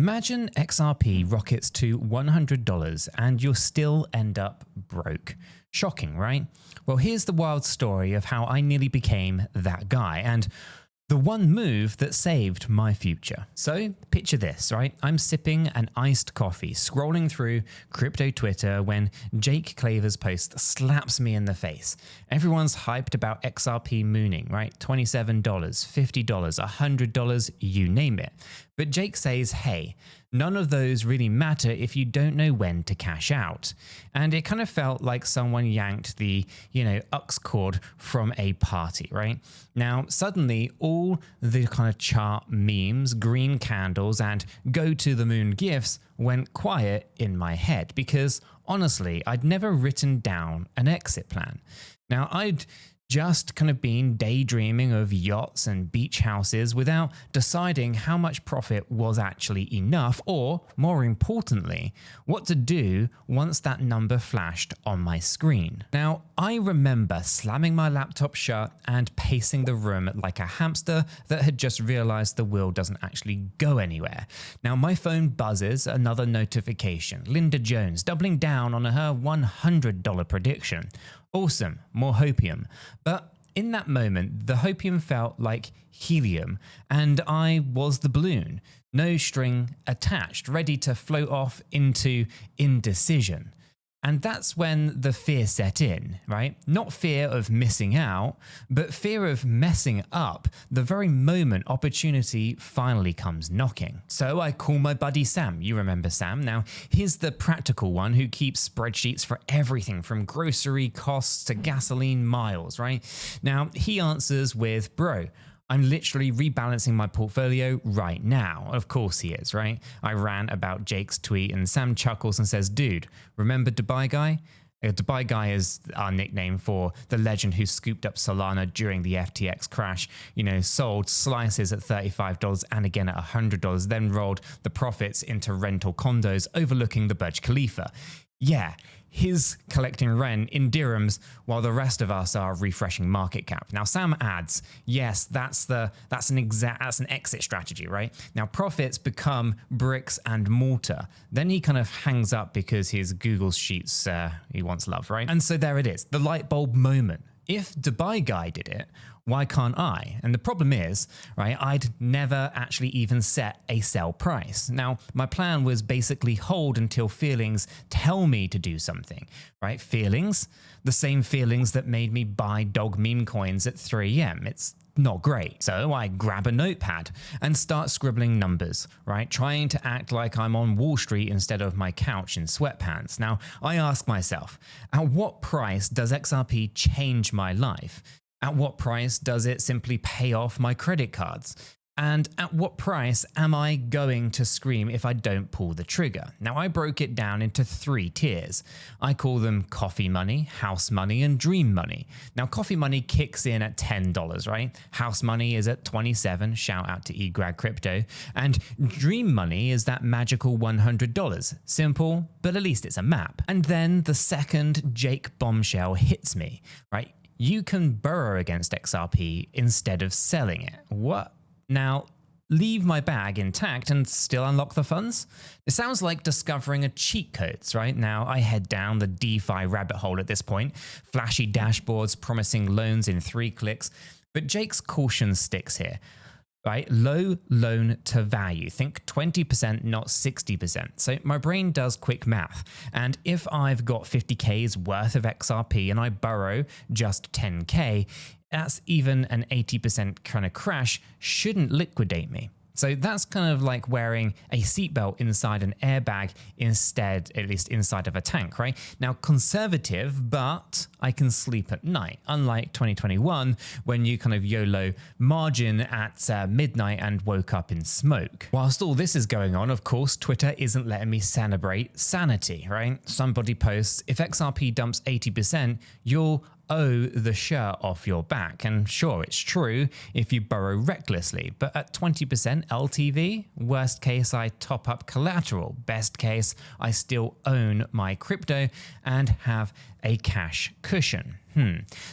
Imagine XRP rockets to $100 and you'll still end up broke. Shocking, right? Well, here's the wild story of how I nearly became that guy and the one move that saved my future. So picture this, right? I'm sipping an iced coffee, scrolling through crypto Twitter when 𝗕𝗘𝗪𝗓𝗂's post slaps me in the face. Everyone's hyped about XRP mooning, right? $27, $50, $100, you name it. But Jake says, hey, none of those really matter if you don't know when to cash out. And it kind of felt like someone yanked the, UX cord from a party, right? Now, suddenly all the kind of chart memes, green candles, and go to the moon gifs went quiet in my head because honestly, I'd never written down an exit plan. Now, I'd just kind of been daydreaming of yachts and beach houses without deciding how much profit was actually enough or, more importantly, what to do once that number flashed on my screen. Now, I remember slamming my laptop shut and pacing the room like a hamster that had just realized the wheel doesn't actually go anywhere. Now, my phone buzzes, another notification. Linda Jones doubling down on her $100 prediction. Awesome, more hopium. But in that moment, the hopium felt like helium and I was the balloon, no string attached, ready to float off into indecision. And that's when the fear set in, right? Not fear of missing out, but fear of messing up the very moment opportunity finally comes knocking. So I call my buddy Sam. You remember Sam? Now, he's the practical one who keeps spreadsheets for everything from grocery costs to gasoline miles, right? Now, he answers with, bro, I'm literally rebalancing my portfolio right now. Of course he is, right? I ran about Jake's tweet and Sam chuckles and says, dude, remember Dubai Guy? Dubai Guy is our nickname for the legend who scooped up Solana during the FTX crash, sold slices at $35 and again at $100, then rolled the profits into rental condos overlooking the Burj Khalifa. Yeah, he's collecting rent in dirhams while the rest of us are refreshing market cap. Now, Sam adds, yes, that's an exit strategy, right? Now, profits become bricks and mortar. Then he kind of hangs up because his Google Sheets, he wants love, right? And so there it is, the light bulb moment. If Dubai Guy did it, why can't I? And the problem is, right, I'd never actually even set a sell price. Now, my plan was basically hold until feelings tell me to do something, right? Feelings, the same feelings that made me buy dog meme coins at 3 a.m. It's not great. So I grab a notepad and start scribbling numbers, right? Trying to act like I'm on Wall Street instead of my couch in sweatpants. Now, I ask myself, at what price does XRP change my life? At what price does it simply pay off my credit cards? And at what price am I going to scream if I don't pull the trigger? Now, I broke it down into 3 tiers. I call them coffee money, house money, and dream money. Now, coffee money kicks in at $10, right? House money is at $27, shout out to 𝗕𝗓𝗪𝗧. And dream money is that magical $100. Simple, but at least it's a map. And then the second Jake bombshell hits me, right? You can borrow against XRP instead of selling it. What? Now, leave my bag intact and still unlock the funds? It sounds like discovering a cheat codes, right? Now, I head down the DeFi rabbit hole at this point, flashy dashboards promising loans in 3 clicks, but Jake's caution sticks here. Right? Low loan to value. Think 20%, not 60%. So my brain does quick math. And if I've got 50K's worth of XRP and I borrow just 10K, that's even an 80% kind of crash shouldn't liquidate me. So that's kind of like wearing a seatbelt inside an airbag instead, at least inside of a tank, right? Now, conservative, but I can sleep at night, unlike 2021 when you kind of YOLO margin at midnight and woke up in smoke. Whilst all this is going on, of course, Twitter isn't letting me celebrate sanity, right? Somebody posts, if XRP dumps 80%, you'll owe the shirt off your back. And sure, it's true if you borrow recklessly, but at 20% LTV, worst case, I top up collateral. Best case, I still own my crypto and have a cash cushion.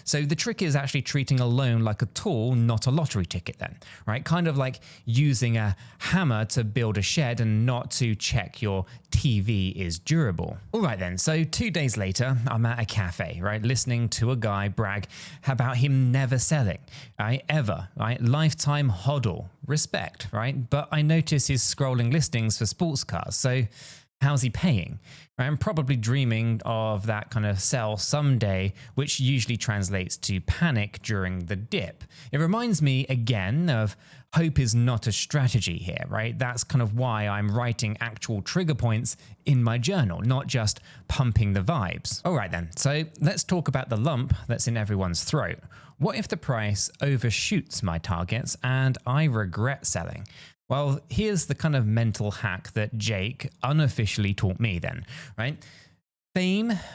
So the trick is actually treating a loan like a tool, not a lottery ticket then, right? Kind of like using a hammer to build a shed and not to check your TV is durable. All right then, so 2 days later, I'm at a cafe, right? Listening to a guy brag about him never selling, right? Ever, right? Lifetime hodl, respect, right? But I notice he's scrolling listings for sports cars, so how's he paying? I'm probably dreaming of that kind of sell someday, which usually translates to panic during the dip. It reminds me again of hope is not a strategy here, right? That's kind of why I'm writing actual trigger points in my journal, not just pumping the vibes. All right then, so let's talk about the lump that's in everyone's throat. What if the price overshoots my targets and I regret selling? Well, here's the kind of mental hack that Jake unofficially taught me then, right?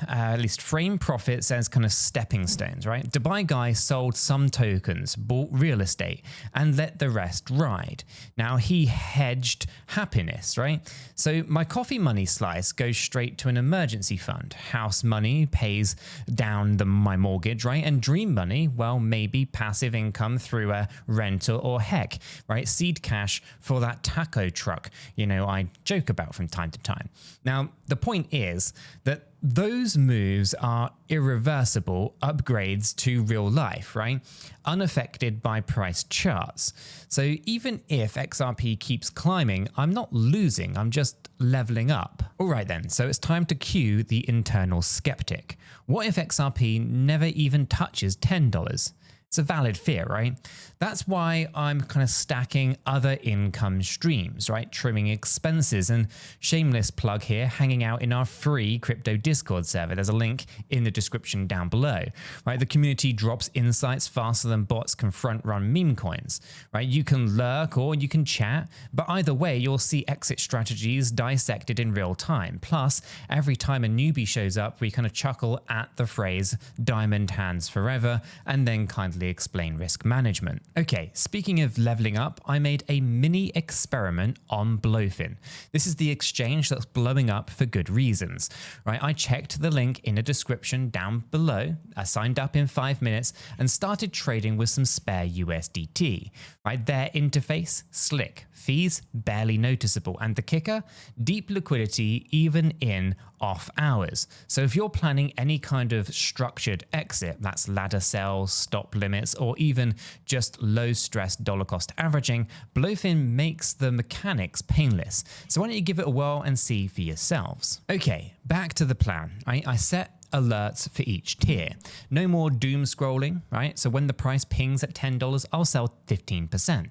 At least frame profits as kind of stepping stones, right? Dubai guy sold some tokens, bought real estate, and let the rest ride. Now he hedged happiness, right? So my coffee money slice goes straight to an emergency fund. House money pays down my mortgage, right? And dream money, well, maybe passive income through a rental or heck, right? Seed cash for that taco truck, I joke about from time to time. Now, the point is that those moves are irreversible upgrades to real life, right? Unaffected by price charts. So even if XRP keeps climbing, I'm not losing, I'm just leveling up. All right then, so it's time to cue the internal skeptic. What if XRP never even touches $10? It's a valid fear, right? That's why I'm kind of stacking other income streams, right? Trimming expenses, and shameless plug here, hanging out in our free crypto Discord server. There's a link in the description down below, right? The community drops insights faster than bots can front run meme coins, right? You can lurk or you can chat, but either way, you'll see exit strategies dissected in real time. Plus, every time a newbie shows up, we kind of chuckle at the phrase diamond hands forever, and then kindly explain risk management. Okay, speaking of leveling up, I made a mini experiment on 𝗗𝗀𝗀𝗰𝗀. This is the exchange that's blowing up for good reasons, right? I checked the link in the description down below. I signed up in 5 minutes and started trading with some spare USDT, right? Their interface, slick, fees barely noticeable, and the kicker, deep liquidity even in off hours. So if you're planning any kind of structured exit, that's ladder sales, stop limits, or even just low stress dollar cost averaging, 𝗗𝗀𝗀𝗰𝗀 makes the mechanics painless. So why don't you give it a whirl and see for yourselves? Okay, back to the plan. I set alerts for each tier. No more doom scrolling, right? So when the price pings at $10, I'll sell 15%.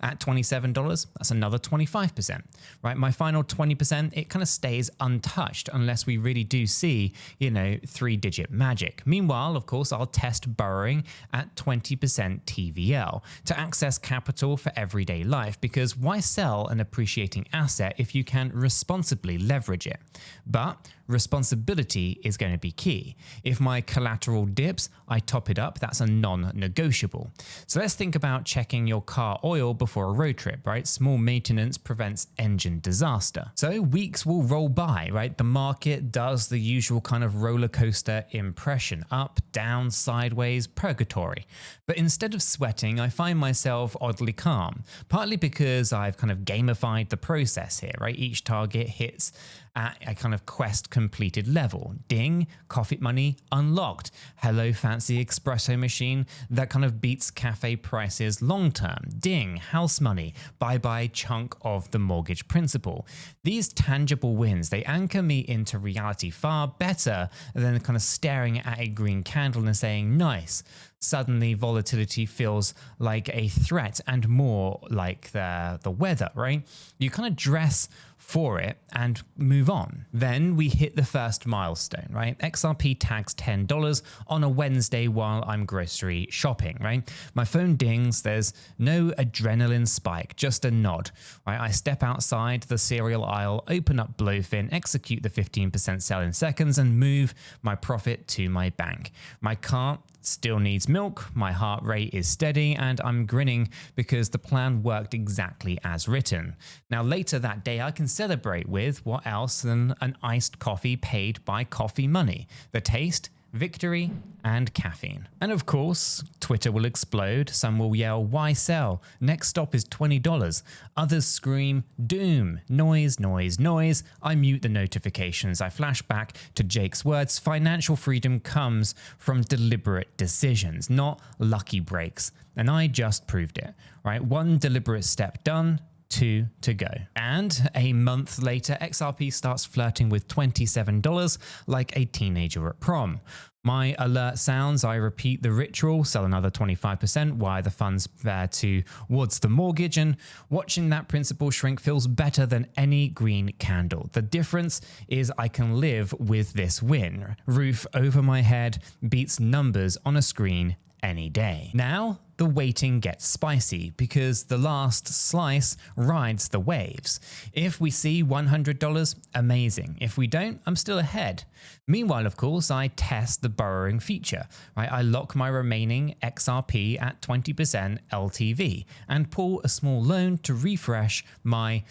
At $27, that's another 25%, right? My final 20%, it kind of stays untouched unless we really do see, 3-digit magic. Meanwhile, of course, I'll test burrowing at 20% TVL to access capital for everyday life, because why sell an appreciating asset if you can responsibly leverage it? But responsibility is going to be key. If my collateral dips, I top it up. That's a non-negotiable. So let's think about checking your car oil before a road trip, right? Small maintenance prevents engine disaster. So weeks will roll by, right? The market does the usual kind of roller coaster impression, up, down, sideways, purgatory. But instead of sweating, I find myself oddly calm, partly because I've kind of gamified the process here, right? Each target hits at a kind of quest completed level. Ding, coffee money unlocked. Hello, fancy espresso machine that kind of beats cafe prices long term. Ding, house money. Bye-bye chunk of the mortgage principal. These tangible wins, they anchor me into reality far better than kind of staring at a green candle and saying, nice. Suddenly volatility feels like a threat and more like the weather, right? You kind of dress for it and move on. Then we hit the first milestone, right? XRP tags $10 on a Wednesday while I'm grocery shopping, right? My phone dings, there's no adrenaline spike, just a nod, right? I step outside the cereal aisle, open up 𝗗𝗀𝗀𝗰𝗀, execute the 15% sell in seconds and move my profit to my bank. My cart still needs milk, my heart rate is steady, and I'm grinning because the plan worked exactly as written. Now later that day I can celebrate with what else than an iced coffee paid by coffee money. The taste? victory, and caffeine. And of course, Twitter will explode. Some will yell, "Why sell? Next stop is $20. Others scream, "Doom, noise, noise, noise." I mute the notifications. I flash back to Jake's words. Financial freedom comes from deliberate decisions, not lucky breaks. And I just proved it, right? One deliberate step done, 2 to go. And a month later, XRP starts flirting with $27 like a teenager at prom. My alert sounds, I repeat the ritual, sell another 25%, wire the funds to 𝗕𝗪𝗪 mortgage, and watching that principal shrink feels better than any green candle. The difference is I can live with this win. Roof over my head beats numbers on a screen any day. Now, the waiting gets spicy because the last slice rides the waves. If we see $100, amazing. If we don't, I'm still ahead. Meanwhile, of course, I test the borrowing feature. Right? I lock my remaining XRP at 20% LTV and pull a small loan to refresh my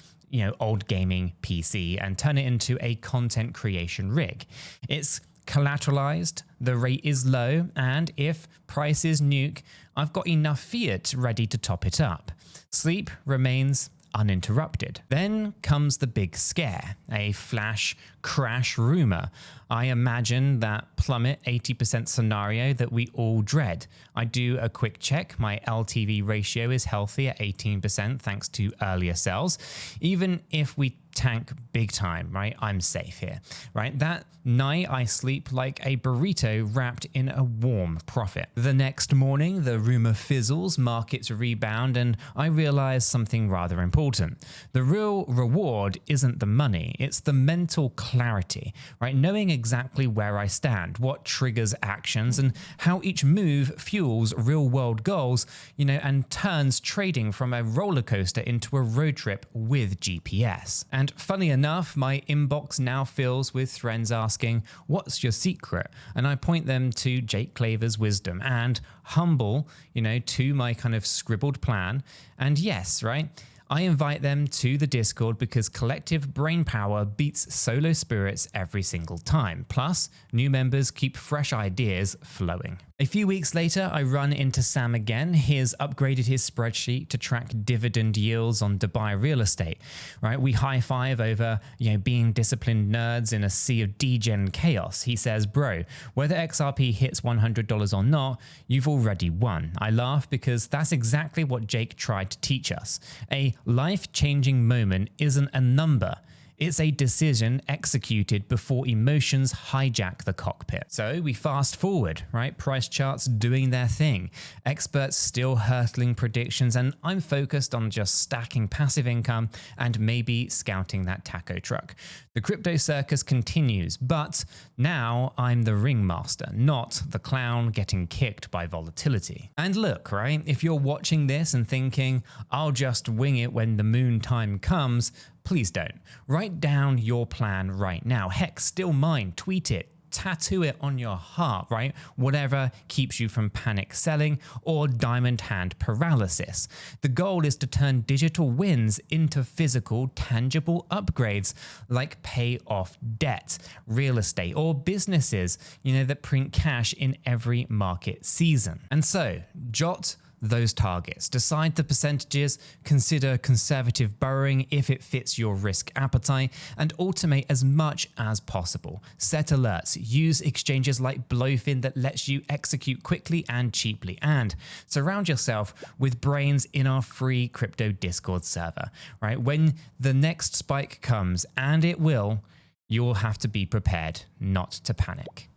old gaming PC and turn it into a content creation rig. It's collateralized, the rate is low, and if price is nuke, I've got enough fiat ready to top it up. Sleep remains uninterrupted. Then comes the big scare, a flash crash rumor. I imagine that plummet 80% scenario that we all dread. I do a quick check. My LTV ratio is healthy at 18% thanks to earlier sells. Even if we tank big time, right? I'm safe here, right? That night I sleep like a burrito wrapped in a warm profit. The next morning, the rumor fizzles, markets rebound, and I realize something rather important. The real reward isn't the money, it's the mental clarity, right? Knowing exactly where I stand, what triggers actions, and how each move fuels real world goals, and turns trading from a roller coaster into a road trip with GPS. And funny enough, my inbox now fills with friends asking, "What's your secret?" And I point them to 𝗕𝗘𝗪𝗔𝗥𝗘 wisdom and humble, to my kind of scribbled plan. And yes, right? I invite them to the Discord because collective brain power beats solo spirits every single time. Plus, new members keep fresh ideas flowing. A few weeks later, I run into Sam again. He's upgraded his spreadsheet to track dividend yields on Dubai real estate, right? We high five over, being disciplined nerds in a sea of degen chaos. He says, "Bro, whether XRP hits $100 or not, you've already won." I laugh because that's exactly what Jake tried to teach us. A life-changing moment isn't a number. It's a decision executed before emotions hijack the cockpit. So we fast forward, right? Price charts doing their thing. Experts still hurtling predictions, and I'm focused on just stacking passive income and maybe scouting that taco truck. The crypto circus continues, but now I'm the ringmaster, not the clown getting kicked by volatility. And look, right? If you're watching this and thinking, "I'll just wing it when the moon time comes," please don't. Write down your plan right now. Heck, steal mine, tweet it, tattoo it on your heart, right? Whatever keeps you from panic selling or diamond hand paralysis. The goal is to turn digital wins into physical, tangible upgrades like pay off debt, real estate, or businesses, that print cash in every market season. And so, jot those targets, decide the percentages, consider conservative borrowing if it fits your risk appetite, and automate as much as possible. Set alerts, use exchanges like Blowfin that lets you execute quickly and cheaply, and surround yourself with brains in our free crypto Discord server, right? When the next spike comes, and it will, you'll have to be prepared not to panic.